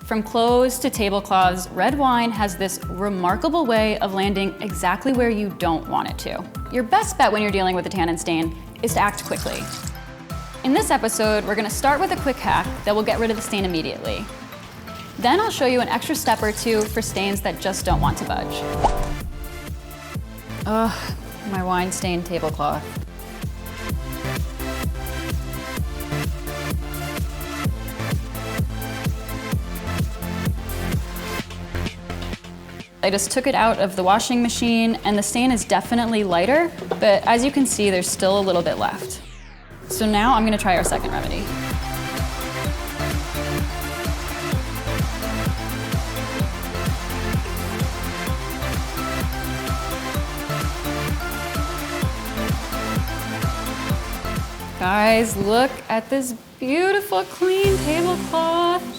From clothes to tablecloths, red wine has this remarkable way of landing exactly where you don't want it to. Your best bet when you're dealing with a tannin stain is to act quickly. In this episode, we're gonna start with a quick hack that will get rid of the stain immediately. Then I'll show you an extra step or two for stains that just don't want to budge. Ugh, my wine-stained tablecloth. I just took it out of the washing machine and the stain is definitely lighter, but as you can see, there's still a little bit left. So now I'm gonna try our second remedy. Guys, look at this beautiful clean tablecloth.